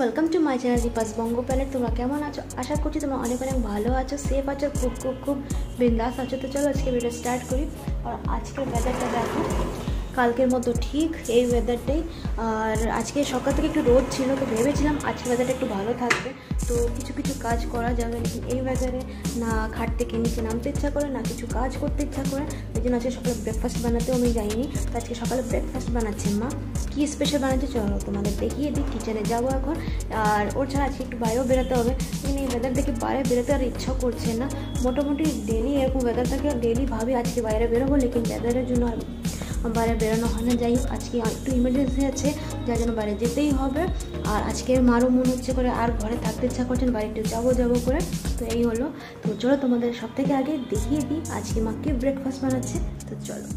Welcome to my channel Deepa's Banga palette. তোমরা কেমন আছো? আশা করছি তোমরা অনেক অনেক ভালো আছো, সেফ আছো, খুব খুব খুব বিন্দাস আছো। তো চলো আজকে ভিডিও স্টার্ট করি। আর আজকের ওয়েদারটা দেখো, কালকের মতো ঠিক এই ওয়েদারটাই। আর আজকে সকাল থেকে একটু রোদ ছিল, তো ভেবেছিলাম আজকে ওয়েদারটা একটু ভালো থাকবে, তো কিছু কিছু কাজ করা যাবে। লেকিন এই ওয়েদারে না খাট থেকে নিচে নামতে ইচ্ছা করে, না কিছু কাজ করতে ইচ্ছা করে। এই জন্য আজকে সকালে ব্রেকফাস্ট বানাতেও আমি যাইনি। তো আজকে সকালে ব্রেকফাস্ট বানাচ্ছে মা। কী স্পেশাল বানাচ্ছে চলো তোমাদের দেখিয়ে দিই। কিচেনে যাবো এখন। আর ওর ছাড়া আজকে একটু বাইরেও বেরোতে হবে, কিন্তু এই ওয়েদার দেখে বাইরে বেরোতে আর ইচ্ছা করছে না। মোটামুটি ডেলি এরকম ওয়েদার থাকে, ডেলি ভাবি আজকে বাইরে বেরোবো, লেকিন ওয়েদারের জন্য আর বাইরে বেরোনো হয় না। যাই হোক, আজকে একটু ইমার্জেন্সি আছে, যার জন্য বাইরে যেতেই হবে। আর আজকে মারও মন হচ্ছে করে আর ঘরে থাকতে ইচ্ছা করছেন, বাড়িতে যাবো করে। তো এই হলো। তো চলো তোমাদের সব থেকে আগে দেখিয়ে দিই আজকে মা কি ব্রেকফাস্ট বানাচ্ছে। তো চলো।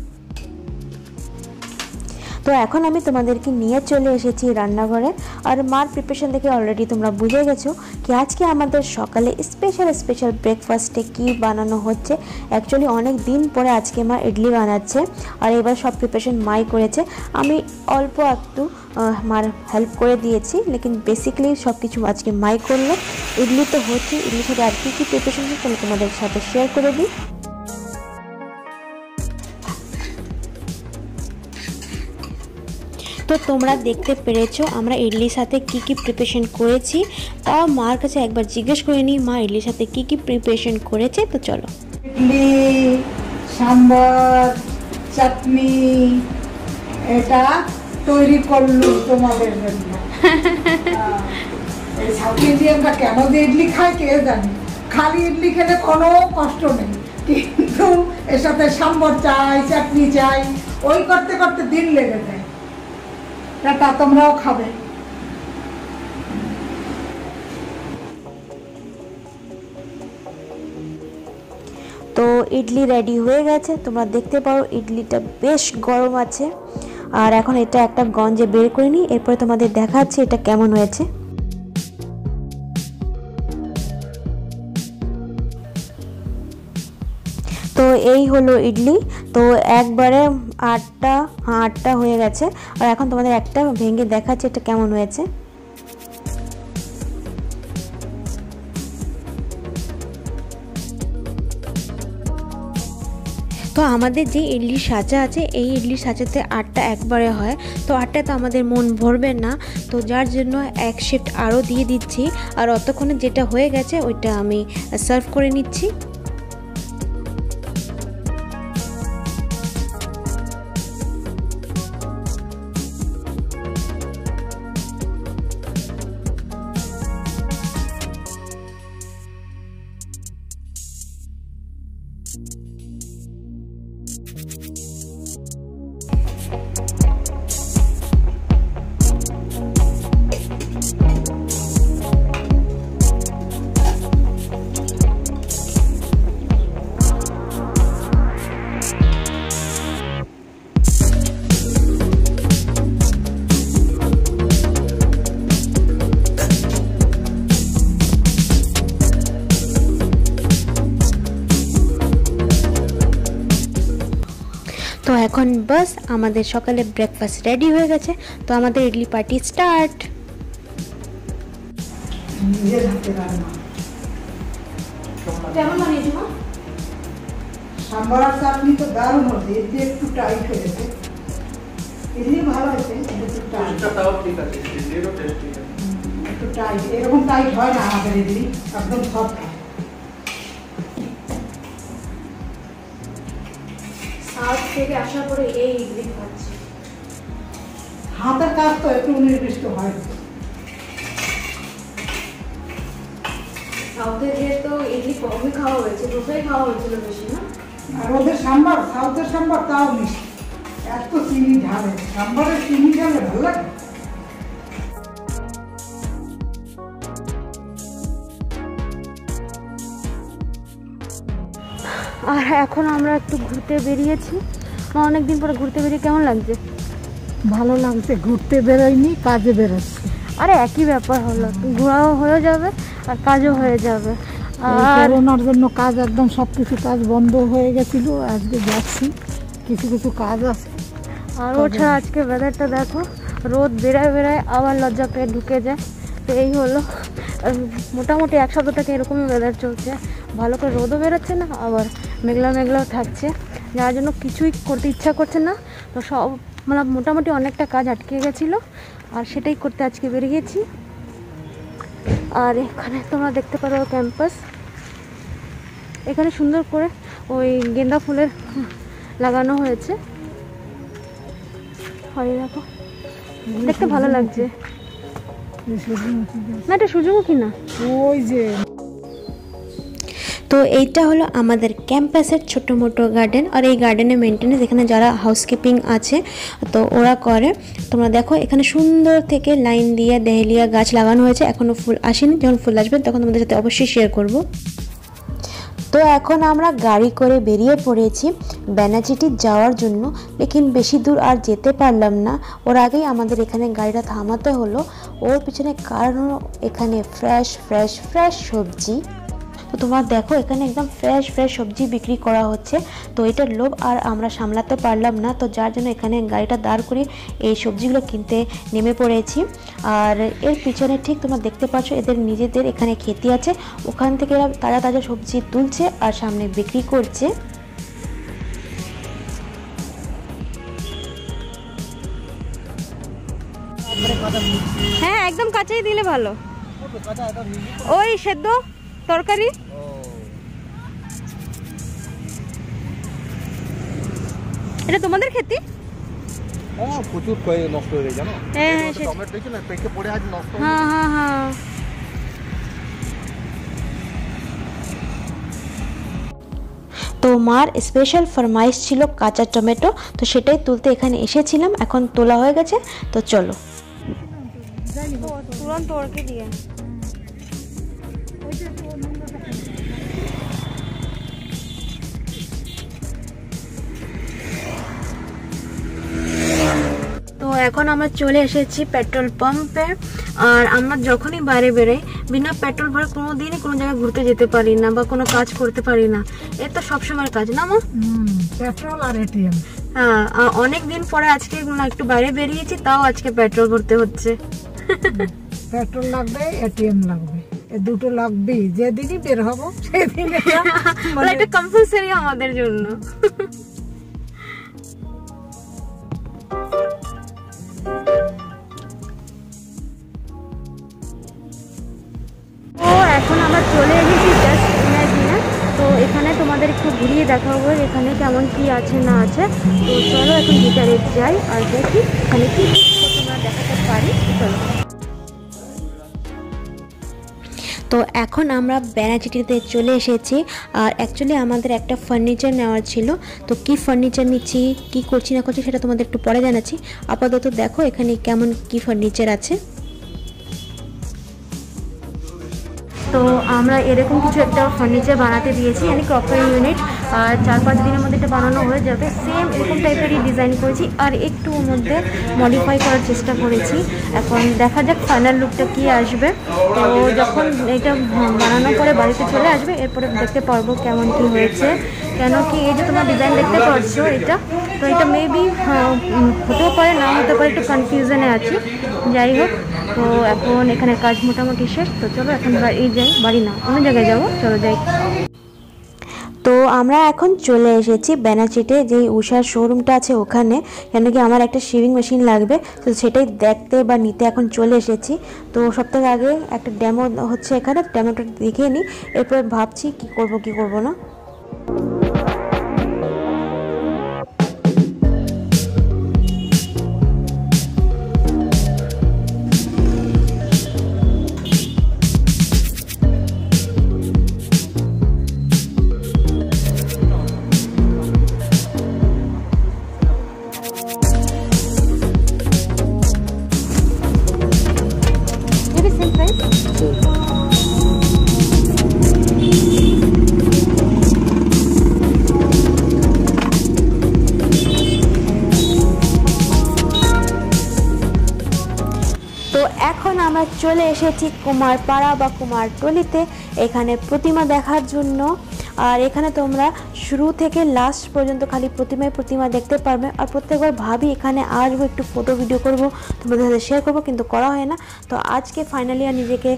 তো এখন আমি তোমাদেরকে নিয়ে চলে এসেছি রান্নাঘরে। আর মার প্রিপারেশন দেখে অলরেডি তোমরা বুঝে গেছো কি আজকে আমাদের সকালে স্পেশাল ব্রেকফাস্টে কি বানানো হচ্ছে। অ্যাকচুয়ালি অনেক দিন পরে আজকে মা ইডলি বানাচ্ছে, আর এবার সব প্রিপারেশন মাই করেছে। আমি অল্প একটু মার হেল্প করে দিয়েছি, লেকিন বেসিক্যালি সব কিছু আজকে মাই করলো। ইডলি তো হচ্ছে, ইডলির সাথে আর কী প্রিপারেশন হচ্ছে তোমাদের সাথে শেয়ার করে দিই। তো তোমরা দেখতে পেরেছো আমরা ইডলির সাথে কি প্রিপারেশন করেছি। তাও মার কাছে একবার জিজ্ঞেস করে নিই মা ইডলির সাথে কি প্রিপারেশন করেছে। তো চলো। ইডলি, সাম্বার, চাটনি এটা তৈরি করলু তোমাদের জন্য। এই সাউথ ইন্ডিয়ানরা কেন যে ইডলি খায় কে জানে। খালি ইডলি খেলে কোনো কষ্ট নেই, কিন্তু এর সাথে সাম্বার চাই, চাটনি চাই, ওই করতে করতে দিন লেগে যায়। এটা তোমরাও খাবে। তো ইডলি রেডি হয়ে গেছে, তোমরা দেখতে পারো ইডলিটা বেশ গরম আছে। আর এখন এটা একটা গঞ্জে বের করে নিই, এরপরে তোমাদের দেখাচ্ছি এটা কেমন হয়েছে। তো এই হলো ইডলি। তো একবারে আটটা হয়ে গেছে। আর এখন তোমাদের একটা ভেঙে দেখাচ্ছি এটা কেমন হয়েছে। তো আমাদের যে ইডলির সাঁচা আছে, এই ইডলির সাঁচাতে আটটা একবারে হয়। তো আটটা তো আমাদের মন ভরবে না, তো যার জন্য এক শিফট আরও দিয়ে দিচ্ছি। আর অতক্ষণে যেটা হয়ে গেছে ওইটা আমি সার্ভ করে নিচ্ছি। তো এখন বাস আমাদের সকালে ব্রেকফাস্ট রেডি হয়ে গেছে। তো আমাদের ইডলি পার্টি স্টার্ট। কেমন বানিয়েছো মা? সাম্বার আর চাটনি তো দারুণ হয়েছে, এতে একটু টাইট হয়েছে। ইডলি ভালো হয়েছে, একটু টাইট, এরকম টাইট হয় না আমাদের ইডলি, একদম সফট। সাউথ থেকে আসার পরে এই ইডলি খাচ্ছি। হাতের কাজ তো একটু নির্দিষ্ট হয়। সাউথে গিয়ে তো ইডলি কমই খাওয়া হয়েছে, দোসাই খাওয়া হয়েছিল বেশি না। আর ওদের সাম্বার, সাউথের সাম্বার তাও মিষ্টি, এত চিনি ঢালে। সাম্বারের চিনি ঢালে ভালো লাগে। আর এখন আমরা একটু ঘুরতে বেরিয়েছি। অনেকদিন পরে ঘুরতে বেরিয়ে কেমন লাগছে? ভালো লাগছে। ঘুরতে বেরোয়নি, কাজে বেরোচ্ছি। আরে একই ব্যাপার হলো, ঘোরাও হয়ে যাবে আর কাজও হয়ে যাবে। করোনার জন্য কাজ একদম সবকিছু কাজ বন্ধ হয়ে গেছিল, আজকে যাচ্ছি, কিছু কাজ আছে। আর ওছাড়া আজকে ওয়েদারটা দেখো, রোদ বেড়ায় আবার লজ্জা পেয়ে ঢুকে যায়। তো এই হলো মোটামুটি এক সপ্তাহ থেকে এরকমই ওয়েদার চলছে, ভালো করে রোদও বেরোচ্ছে না, আবার মেঘলা মেঘলাও থাকছে, যার জন্য কিছুই করতে ইচ্ছা করছে না। তো সব মানে মোটামুটি অনেকটা কাজ আটকে গেছিলো, আর সেটাই করতে আজকে বেরিয়েছি। আর এখানে তোমরা দেখতে পারো ক্যাম্পাস, এখানে সুন্দর করে ওই গেন্দা ফুলের লাগানো হয়েছে, হয় দেখো দেখতে ভালো লাগছে না, এটা সূর্যমুখী না, ওই যে। তো এইটা হলো আমাদের ক্যাম্পাসের ছোটো মোটো গার্ডেন, আর এই গার্ডেনের মেনটেন্যান্স এখানে যারা হাউসকিপিং আছে তো ওরা করে। তোমরা দেখো এখানে সুন্দর থেকে লাইন দিয়ে ডেহেলিয়া গাছ লাগানো হয়েছে, এখনও ফুল আসেনি, যখন ফুল আসবে তখন তোমাদের সাথে অবশ্যই শেয়ার করব। তো এখন আমরা গাড়ি করে বেরিয়ে পড়েছি বেনাচিটি যাওয়ার জন্য, লেকিন বেশি দূর আর যেতে পারলাম না, ওর আগেই আমাদের এখানে গাড়িটা থামাতে হলো। ওর পিছনে কারণ হলো এখানে ফ্রেশ ফ্রেশ ফ্রেশ সবজি। তো তোমরা দেখো এখানে একদম ফ্রেশ ফ্রেশ সবজি বিক্রি করা হচ্ছে। তো এটার লোভ আর আমরা সামলাতে পারলাম না, তো যার জন্য এখানে গাড়িটা দাঁড় করে এই সবজিগুলো কিনতে নেমে পড়েছি। আর এর পিছনে ঠিক তোমরা দেখতে পাচ্ছ এদের নিজেদের এখানে খেতি আছে, ওখান থেকে এরা তাজা তাজা সবজি তুলছে আর সামনে বিক্রি করছে। হ্যাঁ একদম কাঁচাই দিলে ভালো, ওই সেদ্ধ তরকারি। এটা তোমাদের খেতে? হ্যাঁ প্রচুর নষ্ট হয়ে গেছে জানো। হ্যাঁ টমেটো দেখি না পেকে পড়ে আজ নষ্ট। হ্যাঁ হ্যাঁ হ্যাঁ। তো মার স্পেশাল ফরমাইশ ছিল কাঁচা টমেটো, তো সেটাই তুলতে এখানে এসেছিলাম, এখন তোলা হয়ে গেছে। তো চলো তুরন্ত ওরকে দিয়ে তো এখন আমরা চলে এসেছি পেট্রোল পাম্পে। আর আমরা যখনই বাইরে বেরোই বিনা পেট্রোল ভরে কোনো দিনই কোনো জায়গায় ঘুরতে যেতে পারি না বা কোনো কাজ করতে পারি না, এ তো সবসময়ের কাজ না মা, পেট্রোল আর এটিএম। হ্যাঁ অনেক দিন পরে আজকে একটু বাইরে বেরিয়েছি, তাও আজকে পেট্রোল ভরতে হচ্ছে। পেট্রোল লাগবে, এটিএম লাগবে, এই দুটো লাগবেই, যেদিনই বের হবো সেদিন এটা কম্পালসারি আমাদের জন্য। তো এখন আমরা চলে এসেছি জাস্ট ইমাজিনে। তো এখানে তোমাদের একটু ঘুরিয়ে দেখাবো এখানে কেমন কি আছে না আছে। তো চলো এখন ভিতরে যাই আর দেখি এখানে কি তোমরা দেখাতে পারি। চলো। তো এখন আমরা বেনাচিটিতে চলে এসেছি, আর অ্যাকচুয়ালি আমাদের একটা ফার্নিচার নেওয়ার ছিল। তো কি ফার্নিচার নিচ্ছি, কি করছি না করছি সেটা তোমাদের একটু পরে জানাচ্ছি। আপাতত দেখো এখানে কেমন কি ফার্নিচার আছে। তো আমরা এরকম কিছু একটা ফার্নিচার বানাতে দিয়েছি, মানে ক্রকারি ইউনিট, আর 4-5 দিনের মধ্যে এটা বানানো হয়ে যাবে। সেম এরকম টাইপেরই ডিজাইন করেছি, আর একটু ওর মধ্যে মডিফাই করার চেষ্টা করেছি। এখন দেখা যাক ফাইনাল লুকটা কি আসবে। তো যখন এটা বানানোর পরে বাড়িতে চলে আসবে এরপরে দেখতে পারবো কেমন কি হয়েছে। কেন কি এই যে তোমার ডিজাইন দেখতে পাচ্ছো এটা, তো এটা মেবি হতেও পারে না হতে পারে, একটু কনফিউশনে আছি। যাই হোক, তো এখন এখানে কাজ মোটামুটি শেষ। তো চলো এখন বাড়ি যাই, বাড়ি না অন্য জায়গায় যাবো, চলো যাই। তো আমরা এখন চলে এসেছি বেনাচিটে, যেই উষার শোরুমটা আছে ওখানে, কেন কি আমার একটা শেভিং মেশিন লাগবে, তো সেটাই দেখতে বা নিতে এখন চলে এসেছি। তো সপ্তাহ আগে একটা ডেমো হচ্ছে এখানে, ডেমোটা দেখে নিই, এরপর ভাবছি কি করব না। তো এখন আমরা চলে এসেছি কুমারপাড়া বা কুমারটুলিতে, এখানে প্রতিমা দেখার জন্য। আর এখানে তোমরা শুরু থেকে লাস্ট পর্যন্ত খালি প্রতিমা দেখতে পারবে। আর প্রত্যেকবার ভাবি এখানে আসবো, একটু ফটো ভিডিও করব, তোমাদের সাথে শেয়ার করবো, কিন্তু করা হয় না। তো আজকে ফাইনালি আর নিজেকে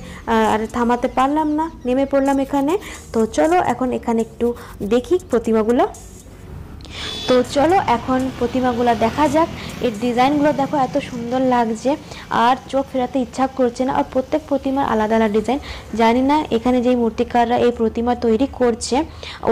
আর থামাতে পারলাম না, নেমে পড়লাম এখানে। তো চলো এখন এখানে একটু দেখি প্রতিমাগুলো। তো চলো এখন প্রতিমাগুলো দেখা যাক। এর ডিজাইনগুলো দেখো এত সুন্দর লাগছে, আর চোখ ফেরাতে ইচ্ছা করছে না। আর প্রত্যেক প্রতিমার আলাদা আলাদা ডিজাইন। জানি না এখানে যেই মূর্তিকাররা এই প্রতিমা তৈরি করছে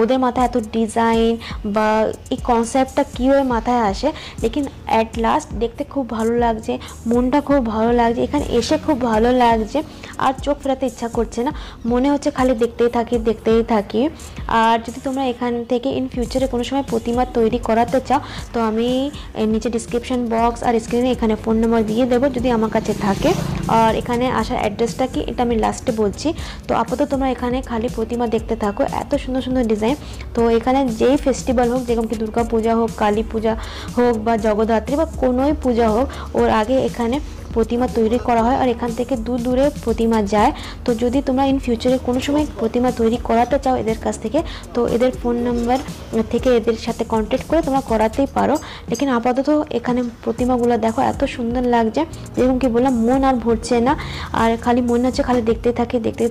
ওদের মাথায় এত ডিজাইন বা এই কনসেপ্টটা কীভাবে মাথায় আসে, লেকিন অ্যাট লাস্ট দেখতে খুব ভালো লাগছে, মনটা খুব ভালো লাগছে, এখানে এসে খুব ভালো লাগছে, আর চোখ ফেরাতে ইচ্ছা করছে না, মনে হচ্ছে খালি দেখতেই থাকি। আর যদি তোমরা এখান থেকে ইন ফিউচারে কোনো সময় প্রতিমা তৈরি করাতে চাও তো আমি নিচে ডিসক্রিপশন বক্স আর স্ক্রিনে এখানে ফোন নাম্বার দিয়ে দেবো যদি আমার কাছে থাকে। আর এখানে আসার অ্যাড্রেসটা কি এটা আমি লাস্টে বলছি। তো আপাতত তোমরা এখানে খালি প্রতিমা দেখতে থাকো, এত সুন্দর সুন্দর ডিজাইন। তো এখানে যেই ফেস্টিভ্যাল হোক, যেরকম কি দুর্গা পূজা হোক, কালী পূজা হোক বা জগদ্ধাত্রী বা কোনোই পূজা হোক, ওর আগে এখানে প্রতিমা তৈরি করা হয়। আর এখান থেকে দূরে প্রতিমা যায়। তো যদি তোমরা ইন ফিউচারে কোনো সময় প্রতিমা তৈরি করাতে চাও এদের কাছ থেকে, তো এদের ফোন নাম্বার থেকে এদের সাথে কন্ট্যাক্ট করে তোমরা করাতেই পারো। লেকিন আপাতত এখানে প্রতিমাগুলো দেখো এত সুন্দর লাগছে, যেরকম কি বললাম মন আর ভরছে না, আর খালি মনে হচ্ছে খালি দেখতে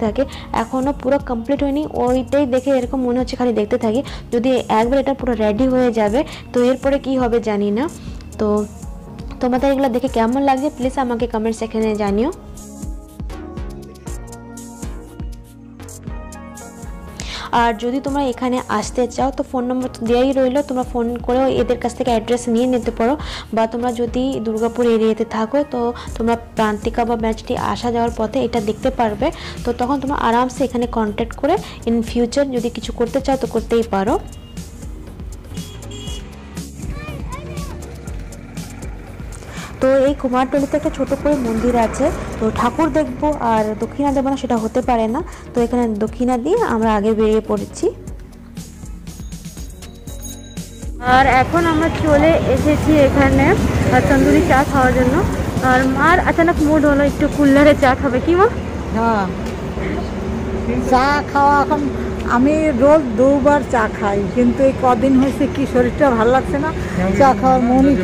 থাকে। এখনও পুরো কমপ্লিট হয়নি, ওইটাই দেখে এরকম মনে হচ্ছে খালি দেখতে থাকি। যদি একবার এটা পুরো রেডি হয়ে যাবে তো এরপরে কি হবে জানি না। তো তোমাদের এগুলো দেখে কেমন লাগছে প্লিজ আমাকে কমেন্ট সেকশনে জানিও। আর যদি তোমরা এখানে আসতে চাও তো ফোন নম্বর তো দেওয়াই রইলো, তোমরা ফোন করেও এদের কাছ থেকে অ্যাড্রেস নিয়ে নিতে পারো। বা তোমরা যদি দুর্গাপুর এরিয়াতে থাকো তো তোমরা প্রান্তিকা বা ম্যাচটি আসা যাওয়ার পথে এটা দেখতে পারবে। তো তখন তোমরা আরামসে এখানে কন্ট্যাক্ট করে ইন ফিউচার যদি কিছু করতে চাও তো করতেই পারো। তো এই কুমারটুলিতে একটা ছোট করে মন্দির আছে, তো ঠাকুর দেখবো আর দক্ষিণা দেবো না সেটা হতে পারে না। তো এখানে দক্ষিণা দিয়ে আমরা আগে বেরিয়ে পড়েছি। আর এখন আমরা চলে এসেছি এখানে তন্দুরি চা খাওয়ার জন্য। আর মার আচানক মুড হলো একটু কুল্লারে চা খাবে, কি মা? হ্যাঁ, চা খাওয়া এখন আমি রোজ 2 বার চা খাই, কিন্তু এই কদিন হয়েছে কি শরীরটা ভালো লাগছে না, চা খাওয়ার মনই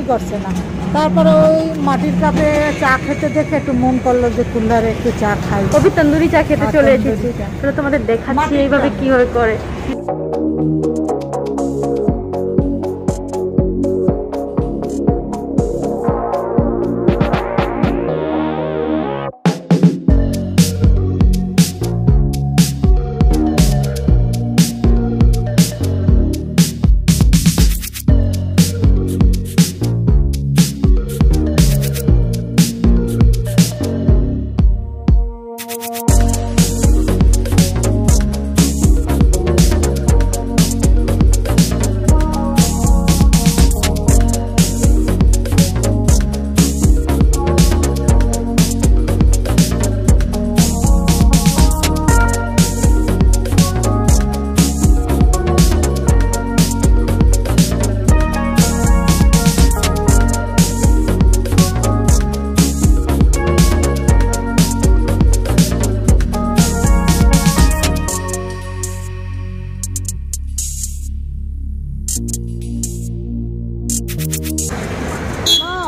করছে না। তারপরে ওই মাটির কাপে চা খেতে দেখে একটু মন করলো যে কুল্লারে একটু চা খাই। কবি তন্দুরি চা খেতে চলে এসেছি, তাহলে তোমাদের দেখাচ্ছি এইভাবে কিভাবে করে।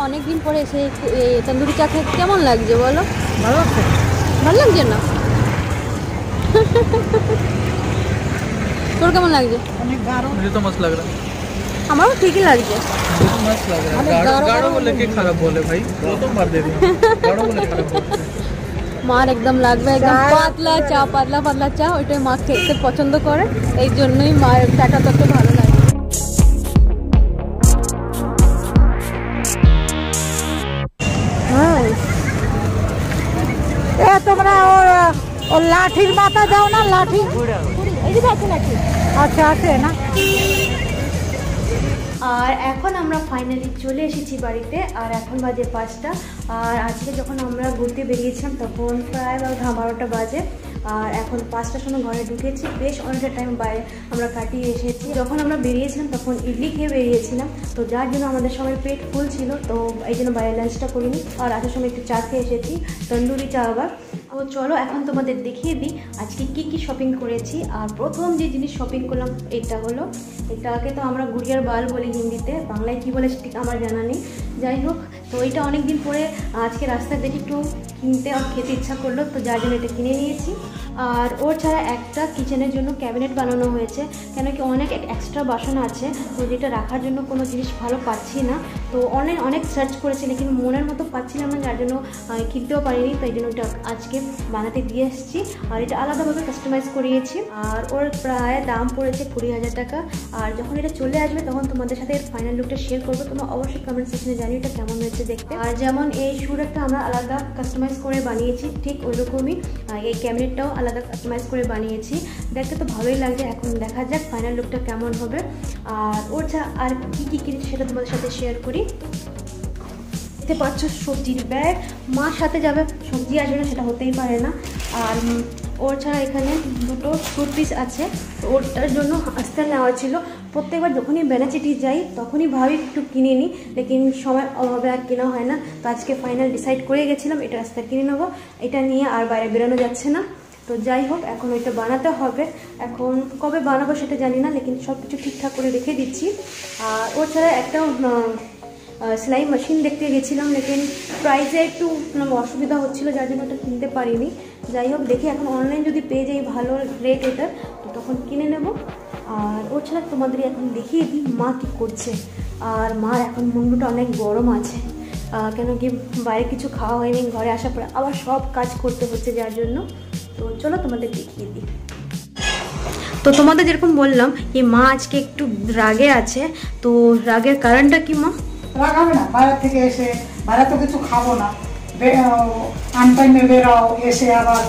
অনেকদিন পরে এসে তন্দুরি চা খেতে কেমন লাগছে বলো? ভালো লাগছে? ভালো লাগছে না? তোর কেমন লাগছে? অনেক গাঢ়। मुझे तो मस्त लग रहा है। আমারও ঠিকই লাগছে। मुझे तो मस्त लग रहा है। गाढ़ो बोले के खराब बोले भाई, वो तो मार दे दिया। गाढ़ो बोले खराब बोले। মার একদম লাগবে একদম পাতলা চা, পাতলা চা, ওইটাই মা খেতে পছন্দ করে, এই জন্যই মায়ের চাটা তত ভালো লাগে। তোমরা ওর লাঠির মাথা দাও না, লাঠি আচ্ছা আছে না। আর এখন আমরা ফাইনালি চলে এসেছি বাড়িতে, আর এখন বাজে 5টা। আর আজকে যখন আমরা ঘুরতে বেরিয়েছিলাম তখন প্রায় 12টা বাজে, আর এখন 5টার সময় ঘরে ঢুকেছি। বেশ অনেকটা টাইম বাইরে আমরা কাটিয়ে এসেছি। যখন আমরা বেরিয়েছিলাম তখন ইডলি খেয়ে বেরিয়েছিলাম, তো যার জন্য আমাদের সবাই পেট ফুল ছিল, তো এই জন্য বাইরে লাঞ্চটা করিনি। আর আসার সময় একটু চা খেয়ে এসেছি, তন্দুরি চা আবার। ও চলো এখন তোমাদের দেখিয়ে দিই আজকে কি শপিং করেছি। আর প্রথম যে জিনিস শপিং করলাম এটা হলো, এটাকে তো আমরা গুড়িয়ার বাল বলি হিন্দিতে, বাংলায় কি বলে ঠিক আমার জানা নেই। যাই হোক, তো এটা অনেক দিন পরে আজকে রাস্তায় দেখি একটু কিনতে আর খেতে ইচ্ছা করলো, তো যার জন্য এটা কিনে নিয়েছি। আর ওর ছাড়া একটা কিচেনের জন্য ক্যাবিনেট বানানো হয়েছে, কেন কি অনেক এক্সট্রা বাসন আছে, তো যেটা রাখার জন্য কোনো জিনিস ভালো পাচ্ছি না। তো অনেক সার্চ করেছি, লেকিন মনের মতো পাচ্ছিলাম না, যার জন্য কিনতেও পারিনি। তো এই জন্য এটা আজকে বানাতে দিয়ে এসেছি। আর এটা আলাদাভাবে কাস্টমাইজ করিয়েছি। আর ওর প্রায় দাম পড়েছে 20,000 টাকা। আর যখন এটা চলে আসবে তখন তোমাদের সাথে এর ফাইনাল লুকটা শেয়ার করবো। তোমরা অবশ্যই কমেন্ট সেকশনে জানিও এটা কেমন হয়েছে দেখতে। আর যেমন এই শুরুটা আমরা আলাদা কাস্টমাইজ করে বানিয়েছি, ঠিক ওইরকমই এই ক্যাবিনেটটাও আলাদা কাস্টমাইজ করে বানিয়েছি। দেখতে তো ভালোই লাগছে, এখন দেখা যাক ফাইনাল লুকটা কেমন হবে। আর ওর যা আর কি কিনেছি সেটা তোমাদের সাথে শেয়ার করি। দেখতে পাচ্ছ সবজির ব্যাগ, মার সাথে যাবে, সবজি আসবে না সেটা হতেই পারে না। আর ওর ছাড়া এখানে দুটো টুথপিস আছে, তো ওটার জন্য আস্তে নেওয়া ছিল। প্রত্যেকবার যখনই বেনাচিটি যাই তখনই ভাবি একটু কিনে নিই, লেকিন সময় অভাবে আর কেনা হয় না। তো আজকে ফাইনাল ডিসাইড করে গেছিলাম এটা আস্তে কিনে নেবো, এটা নিয়ে আর বাইরে বেরোনো যাচ্ছে না। তো যাই হোক, এখন ওইটা বানাতে হবে। এখন কবে বানাবো সেটা জানি না, লেকিন সব কিছু ঠিকঠাক করে রেখে দিচ্ছি। আর ওর ছাড়া একটা সেলাই মেশিন দেখতে গেছিলাম, লেকিন প্রাইসে একটু অসুবিধা হচ্ছিলো, যার জন্য ওটা কিনতে পারিনি। যাই হোক, দেখি এখন অনলাইন যদি পেয়ে যাই ভালো রেট এটার, তো তখন কিনে নেব। আর ওর ছাড়া তোমাদের এখন দেখিয়ে দিই মা কী করছে। আর মার এখন মুন্ডুটা অনেক গরম আছে, কেন কি বাইরে কিছু খাওয়া হয়নি, ঘরে আসার পরে আবার সব কাজ করতে হচ্ছে, যার জন্য। তো চলো তোমাদের দেখিয়ে দিই। তো তোমাদের যেরকম বললাম এই মা আজকে একটু রাগে আছে, তো রাগের কারণটা কি মা? রাগ হবে না, বাইরে থেকে এসে বাইরে তো কিছু খাবো না, আনটাইমে বেরাও, এসে আবার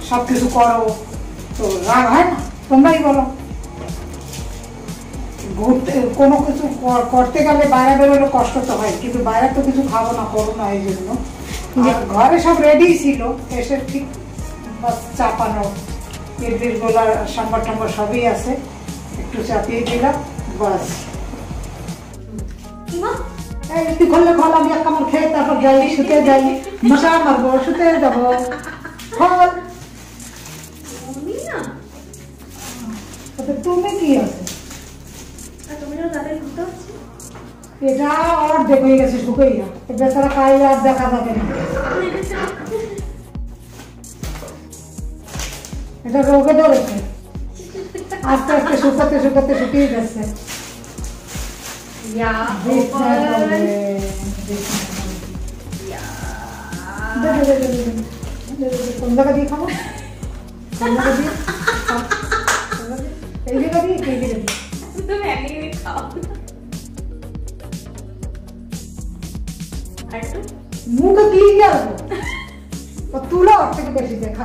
সব কিছু করো, তো রাগ হয় না? তোমরাই বলো। ঘুরতে কোনো কিছু করতে গেলে বাইরে বেরোলে কষ্ট তো হয়, কিন্তু বাইরে তো কিছু খাবো না, করো না, এই জন্য। ঘরে সব রেডি ছিল, এসে ঠিক চাপানো ইডলির গোলা সাম্বার টাম্বার সবই আছে, একটু চাপিয়ে দিলাম, বাস। তুই করলে ফল, আমি এক কামড় খেয়ে তারপর যাই, শুতে যাই, মশা মারবো, শুতে যাবো। ফল তুমি কি আছে এটা অর্ধেক হয়ে গেছে, শুকেই না, বেচারা কাজ আর দেখা যাবে না। এটা রোগে ধরেছে, আস্তে আস্তে শুকাতে শুকাতে শুকিয়ে গেছে। কোন জায়গা দিয়ে খাবো, কোন জায়গা দিয়ে, এই জায়গা দিয়ে, এই জায়গা দিয়ে মুখে দিয়ে যাবো, তুলো ওর থেকে বেশি দেখা।